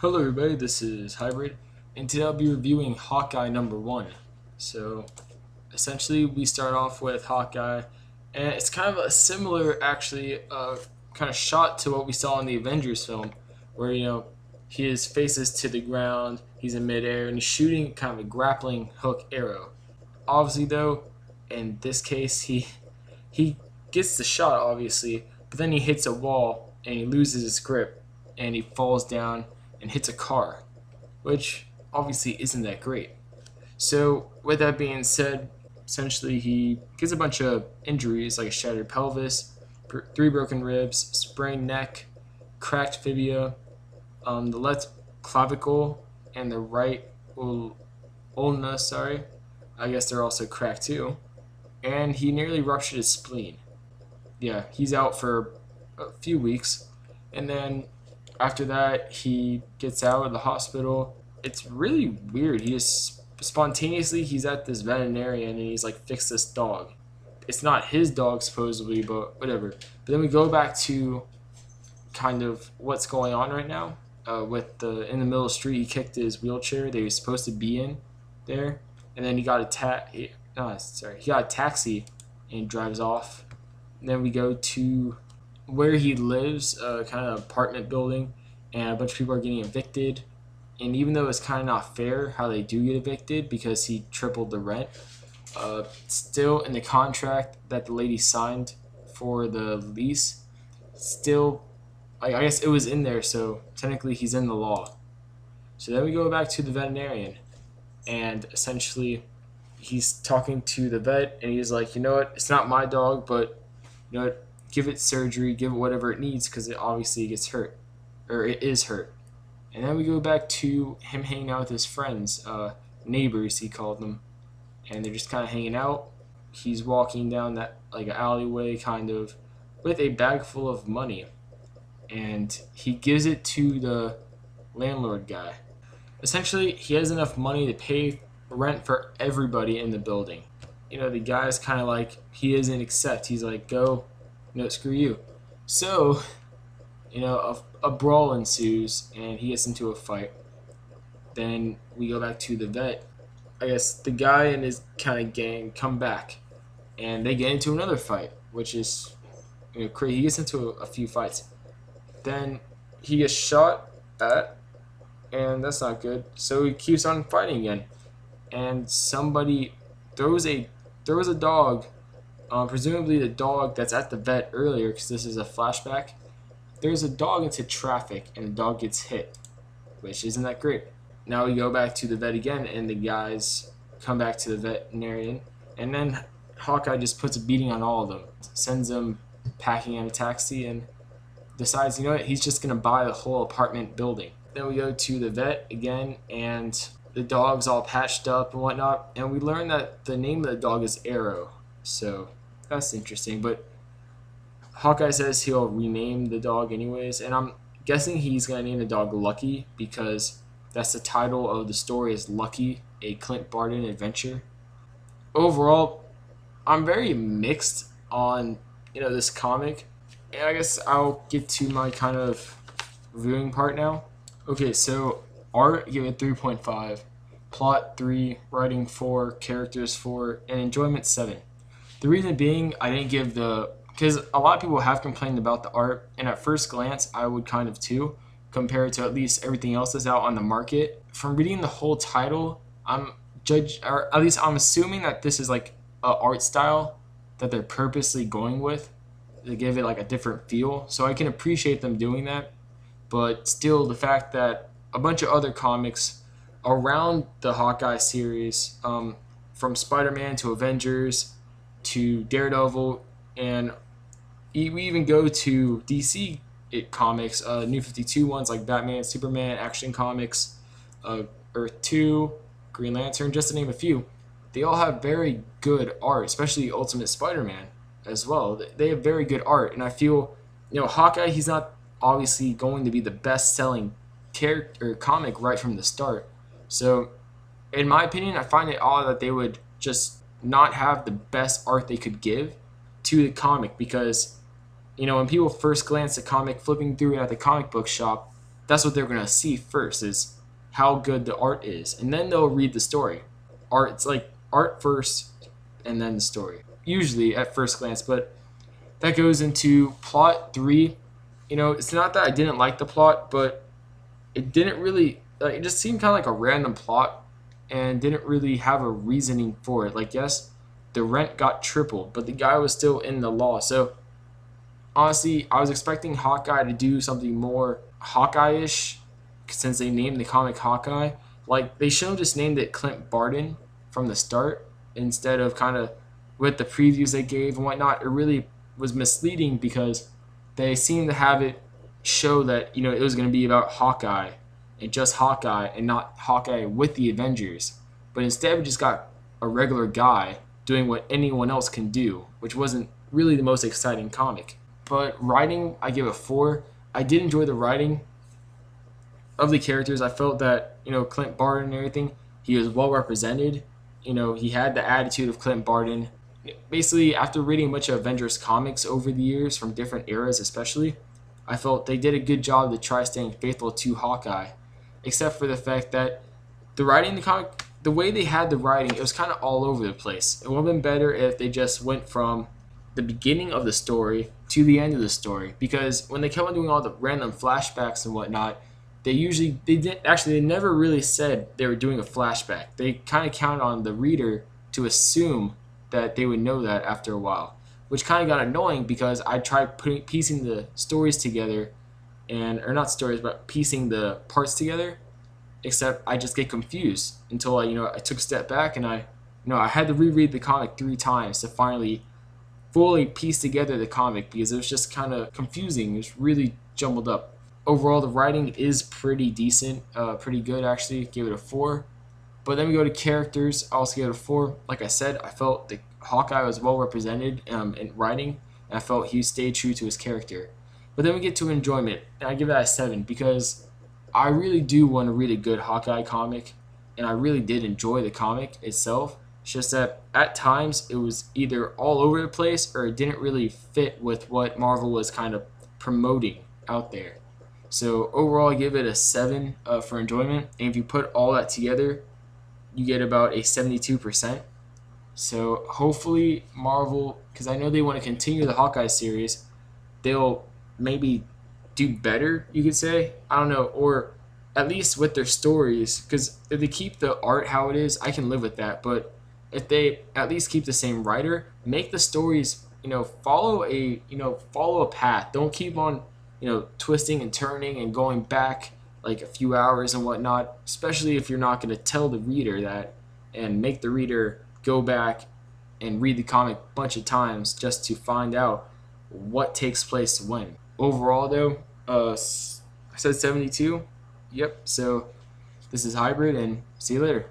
Hello everybody, this is Hybrid, and today I'll be reviewing Hawkeye #1. So, essentially we start off with Hawkeye, and it's kind of a similar, actually, kind of shot to what we saw in the Avengers film, where, his face is to the ground, he's in midair, and he's shooting kind of a grappling hook arrow. Obviously though, in this case, he gets the shot, obviously, but then he hits a wall, and he loses his grip, and he falls down and hits a car, which obviously isn't that great. So, with that being said, essentially he gets a bunch of injuries like a shattered pelvis, three broken ribs, sprained neck, cracked fibula, the left clavicle, and the right ulna, sorry. I guess they're also cracked too. And he nearly ruptured his spleen. Yeah, he's out for a few weeks. And then after that, he gets out of the hospital. It's really weird. He just spontaneously, he's at this veterinarian and he's like, fix this dog. It's not his dog supposedly, but whatever. But then we go back to kind of what's going on right now. With the in the middle of the street, he kicked his wheelchair that he was supposed to be in there, and then he got he got a taxi and he drives off. And then we go to where he lives, kind of apartment building, and a bunch of people are getting evicted. And even though it's kind of not fair how they do get evicted because he tripled the rent, still in the contract that the lady signed for the lease, still, I guess it was in there, so technically he's in the law. So then we go back to the veterinarian, and essentially he's talking to the vet, and he's like, you know what, it's not my dog, but you know what, give it surgery, give it whatever it needs, because it obviously gets hurt, or it is hurt. And then we go back to him hanging out with his friends, neighbors he called them, and they're just kind of hanging out. He's walking down that like an alleyway, kind of, with a bag full of money, and he gives it to the landlord guy. Essentially, he has enough money to pay rent for everybody in the building. The guy's kind of like, he doesn't accept. He's like, go, screw you. So, a brawl ensues, and he gets into a fight. Then we go back to the vet. I guess the guy and his kind of gang come back, and they get into another fight, which is, crazy. He gets into a few fights. Then he gets shot at, and that's not good. So he keeps on fighting again, and somebody throws a dog, presumably the dog that's at the vet earlier, because this is a flashback. There's a dog into traffic, and the dog gets hit, which isn't that great. Now we go back to the vet again, and the guys come back to the veterinarian, and then Hawkeye just puts a beating on all of them, sends them packing in a taxi, and decides, he's just going to buy the whole apartment building. Then we go to the vet again, and the dog's all patched up and whatnot, and we learn that the name of the dog is Arrow, so that's interesting. But Hawkeye says he'll rename the dog anyways, and I'm guessing he's going to name the dog Lucky, because that's the title of the story, is Lucky, a Clint Barton adventure. Overall, I'm very mixed on this comic, and I guess I'll get to my kind of reviewing part now. Okay, so art, give it 3.5, plot 3, writing 4, characters 4, and enjoyment 7. The reason being, I didn't give because a lot of people have complained about the art, and at first glance, I would kind of too, compared to at least everything else that's out on the market. From reading the whole title, or at least I'm assuming that this is like a art style that they're purposely going with to give it like a different feel. So I can appreciate them doing that, but still the fact that a bunch of other comics around the Hawkeye series, from Spider-Man to Avengers to Daredevil, and we even go to DC comics, New 52 ones like Batman, Superman, Action Comics, Earth 2, Green Lantern, just to name a few. They all have very good art, especially Ultimate Spider-Man as well. They have very good art, and I feel, Hawkeye, he's not obviously going to be the best-selling character or comic right from the start. So, in my opinion, I find it odd that they would just not have the best art they could give to the comic, because when people first glance at comic, flipping through it at the comic book shop, that's what they're gonna see first is how good the art is, and then they'll read the story. It's like art first, and then the story. Usually at first glance, but that goes into plot 3. It's not that I didn't like the plot, but it didn't really. It just seemed kind of like a random plot, and didn't really have a reasoning for it. Like, yes, the rent got tripled, but the guy was still in the law. So honestly, I was expecting Hawkeye to do something more Hawkeye-ish, since they named the comic Hawkeye. Like, they should have just named it Clint Barton from the start instead of kind of with the previews they gave and whatnot. It really was misleading because they seemed to have it show that it was going to be about Hawkeye and just Hawkeye and not Hawkeye with the Avengers. But instead, we just got a regular guy doing what anyone else can do, which wasn't really the most exciting comic. But writing, I give a 4. I did enjoy the writing of the characters. I felt that, Clint Barton and everything, he was well represented. He had the attitude of Clint Barton. Basically, after reading a bunch of Avengers comics over the years from different eras especially, I felt they did a good job to try staying faithful to Hawkeye, except for the fact that the writing in the comic, the way they had the writing, it was kind of all over the place. It would have been better if they just went from the beginning of the story to the end of the story, because when they kept on doing all the random flashbacks and whatnot, they never really said they were doing a flashback. They kind of counted on the reader to assume that they would know that after a while, which kind of got annoying because I tried piecing the stories together, or not stories, but piecing the parts together, except I just get confused until I took a step back and I had to reread the comic 3 times to finally fully piece together the comic because it was just kind of confusing. It was really jumbled up. Overall, the writing is pretty decent, pretty good actually. Give it a 4. But then we go to characters. I also give it a 4. Like I said, I felt the Hawkeye was well represented in writing, and I felt he stayed true to his character. But then we get to enjoyment, and I give that a 7 because I really do want to read a good Hawkeye comic, and I really did enjoy the comic itself. It's just that at times it was either all over the place or it didn't really fit with what Marvel was kind of promoting out there. So overall, I give it a 7 for enjoyment, and if you put all that together, you get about a 72%. So hopefully Marvel, because I know they want to continue the Hawkeye series, they'll maybe do better, you could say. I don't know, or at least with their stories, because if they keep the art how it is, I can live with that. But if they at least keep the same writer, make the stories, follow a path. Don't keep on, twisting and turning and going back like a few hours and whatnot, especially if you're not going to tell the reader that and make the reader go back and read the comic a bunch of times just to find out what takes place when. Overall, though, I said 72. Yep, so this is Hybrid, and see you later.